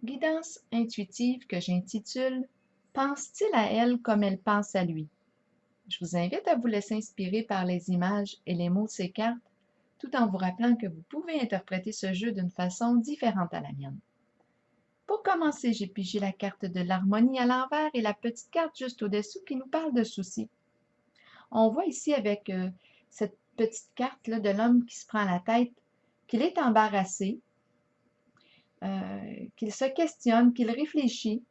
Guidance intuitive que j'intitule Pense-t-il à elle comme elle pense à lui? Je vous invite à vous laisser inspirer par les images et les mots de ces cartes, tout en vous rappelant que vous pouvez interpréter ce jeu d'une façon différente à la mienne. Pour commencer, j'ai pigé la carte de l'harmonie à l'envers et la petite carte juste au-dessous qui nous parle de soucis. On voit ici avec cette petite carte-là de l'homme qui se prend la tête qu'il est embarrassé, qu'il se questionne, qu'il réfléchit.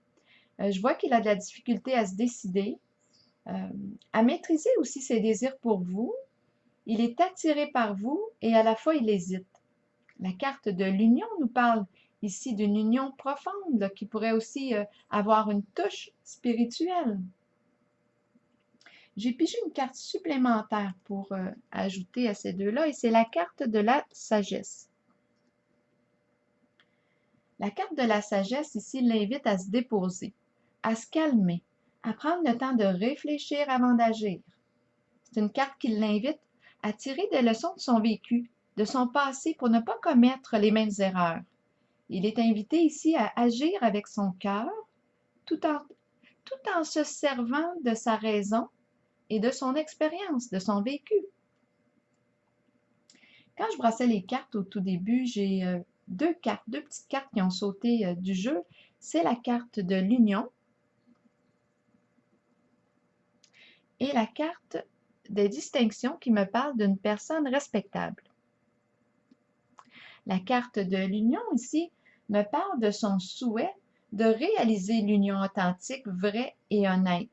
Je vois qu'il a de la difficulté à se décider, à maîtriser aussi ses désirs pour vous. Il est attiré par vous et à la fois il hésite. La carte de l'union nous parle ici d'une union profonde là, qui pourrait aussi avoir une touche spirituelle. J'ai pigé une carte supplémentaire pour ajouter à ces deux-là et c'est la carte de la sagesse. La carte de la sagesse ici l'invite à se déposer, à se calmer, à prendre le temps de réfléchir avant d'agir. C'est une carte qui l'invite à tirer des leçons de son vécu, de son passé pour ne pas commettre les mêmes erreurs. Il est invité ici à agir avec son cœur tout en se servant de sa raison et de son expérience, de son vécu. Quand je brassais les cartes au tout début, j'ai deux petites cartes qui ont sauté du jeu. C'est la carte de l'union et la carte des distinctions qui me parle d'une personne respectable. La carte de l'union ici me parle de son souhait de réaliser l'union authentique, vraie et honnête.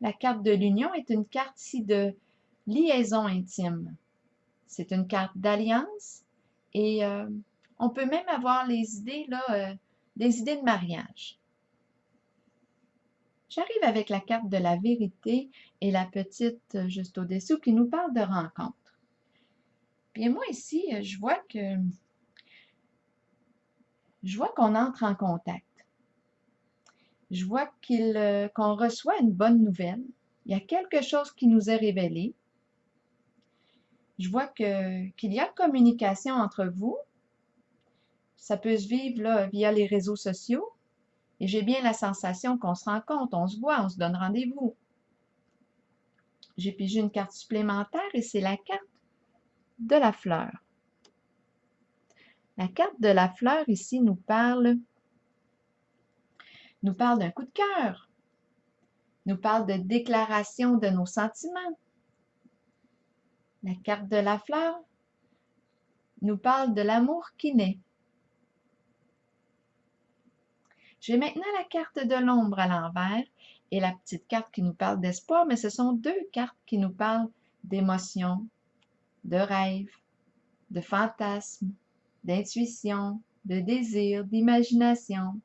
La carte de l'union est une carte ici de liaison intime. C'est une carte d'alliance et on peut même avoir les idées, là, des idées de mariage. J'arrive avec la carte de la vérité et la petite juste au-dessous qui nous parle de rencontre. Bien moi ici, je vois qu'on entre en contact. Je vois qu'on reçoit une bonne nouvelle. Il y a quelque chose qui nous est révélé. Je vois qu'il y a communication entre vous. Ça peut se vivre là, via les réseaux sociaux. Et j'ai bien la sensation qu'on se rencontre, on se voit, on se donne rendez-vous. J'ai pigé une carte supplémentaire et c'est la carte de la fleur. La carte de la fleur ici nous parle d'un coup de cœur, nous parle de déclaration de nos sentiments. La carte de la fleur nous parle de l'amour qui naît. J'ai maintenant la carte de l'ombre à l'envers et la petite carte qui nous parle d'espoir, mais ce sont deux cartes qui nous parlent d'émotions, de rêves, de fantasmes, d'intuition, de désir, d'imagination.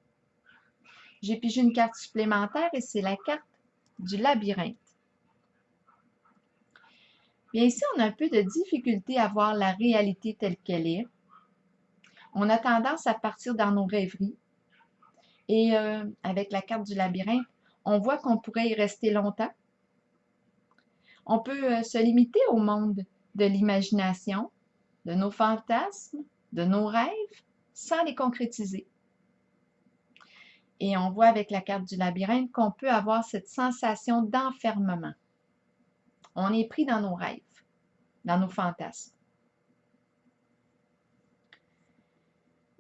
J'ai pigé une carte supplémentaire et c'est la carte du labyrinthe. Bien ici, on a un peu de difficulté à voir la réalité telle qu'elle est. On a tendance à partir dans nos rêveries. Et avec la carte du labyrinthe, on voit qu'on pourrait y rester longtemps. On peut se limiter au monde de l'imagination, de nos fantasmes, de nos rêves, sans les concrétiser. Et on voit avec la carte du labyrinthe qu'on peut avoir cette sensation d'enfermement. On est pris dans nos rêves, dans nos fantasmes.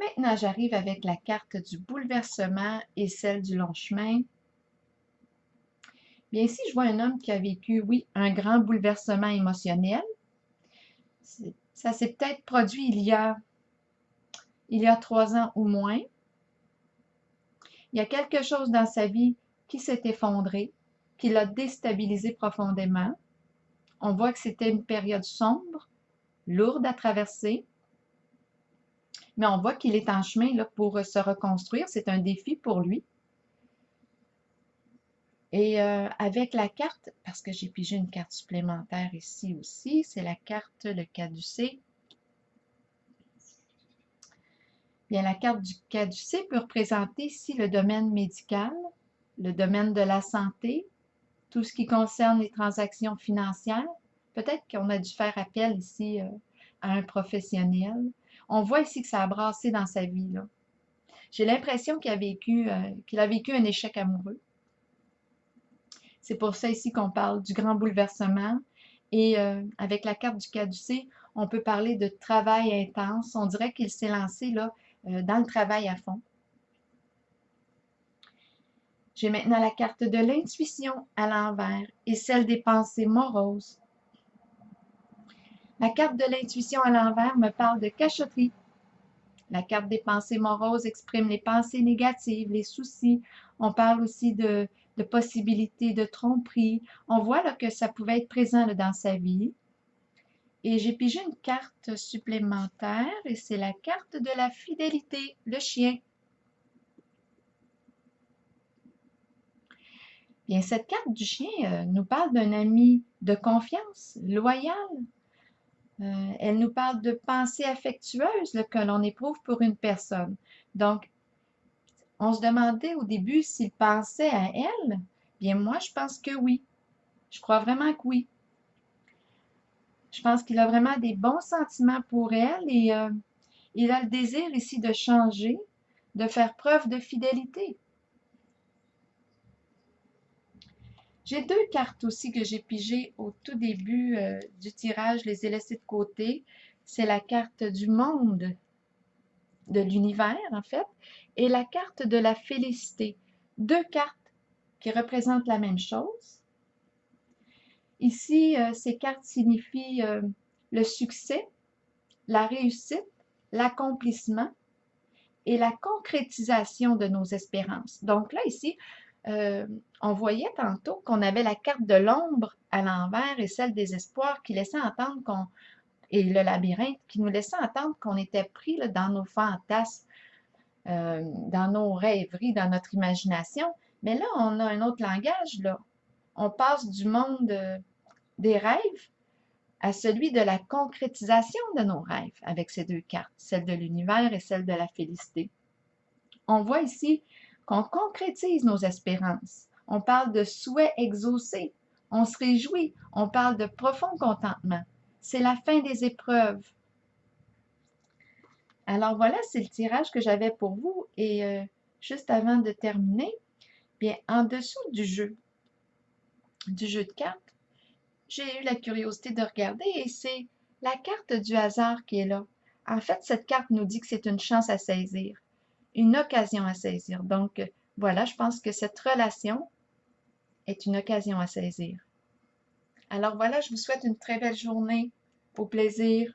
Maintenant, j'arrive avec la carte du bouleversement et celle du long chemin. Bien ici, je vois un homme qui a vécu, oui, un grand bouleversement émotionnel. Ça s'est peut-être produit il y a 3 ans ou moins. Il y a quelque chose dans sa vie qui s'est effondré, qui l'a déstabilisé profondément. On voit que c'était une période sombre, lourde à traverser, mais on voit qu'il est en chemin là, pour se reconstruire. C'est un défi pour lui. Et avec la carte, parce que j'ai pigé une carte supplémentaire ici aussi, c'est la carte, le caducée. Bien, la carte du caducée peut représenter ici le domaine médical, le domaine de la santé, tout ce qui concerne les transactions financières. Peut-être qu'on a dû faire appel ici à un professionnel. On voit ici que ça a brassé dans sa vie, là. J'ai l'impression qu'il a vécu un échec amoureux. C'est pour ça ici qu'on parle du grand bouleversement. Et avec la carte du caducée, on peut parler de travail intense. On dirait qu'il s'est lancé là, dans le travail à fond. J'ai maintenant la carte de l'intuition à l'envers et celle des pensées moroses. La carte de l'intuition à l'envers me parle de cachotterie. La carte des pensées moroses exprime les pensées négatives, les soucis. On parle aussi de possibilités de tromperie. On voit là, que ça pouvait être présent là, dans sa vie. Et j'ai pigé une carte supplémentaire et c'est la carte de la fidélité, le chien. Bien, cette carte du chien nous parle d'un ami de confiance, loyal. Elle nous parle de pensées affectueuses là, que l'on éprouve pour une personne. Donc, on se demandait au début s'il pensait à elle. Bien, moi, je pense que oui. Je crois vraiment que oui. Je pense qu'il a vraiment des bons sentiments pour elle et il a le désir ici de changer, de faire preuve de fidélité. J'ai deux cartes aussi que j'ai pigées au tout début du tirage, je les ai laissées de côté. C'est la carte du monde, de l'univers en fait, et la carte de la félicité. Deux cartes qui représentent la même chose. Ici, ces cartes signifient le succès, la réussite, l'accomplissement et la concrétisation de nos espérances. Donc là, ici, on voyait tantôt qu'on avait la carte de l'ombre à l'envers et celle des espoirs qui laissait entendre et le labyrinthe qui nous laissait entendre qu'on était pris là, dans nos fantasmes, dans nos rêveries, dans notre imagination. Mais là, on a un autre langage, là. On passe du monde des rêves à celui de la concrétisation de nos rêves avec ces deux cartes, celle de l'univers et celle de la félicité. On voit ici qu'on concrétise nos espérances. On parle de souhaits exaucés. On se réjouit. On parle de profond contentement. C'est la fin des épreuves. Alors voilà, c'est le tirage que j'avais pour vous. Et juste avant de terminer, bien, en dessous du jeu de cartes, j'ai eu la curiosité de regarder et c'est la carte du hasard qui est là. En fait, cette carte nous dit que c'est une chance à saisir, une occasion à saisir. Donc, voilà, je pense que cette relation est une occasion à saisir. Alors voilà, je vous souhaite une très belle journée. Au plaisir.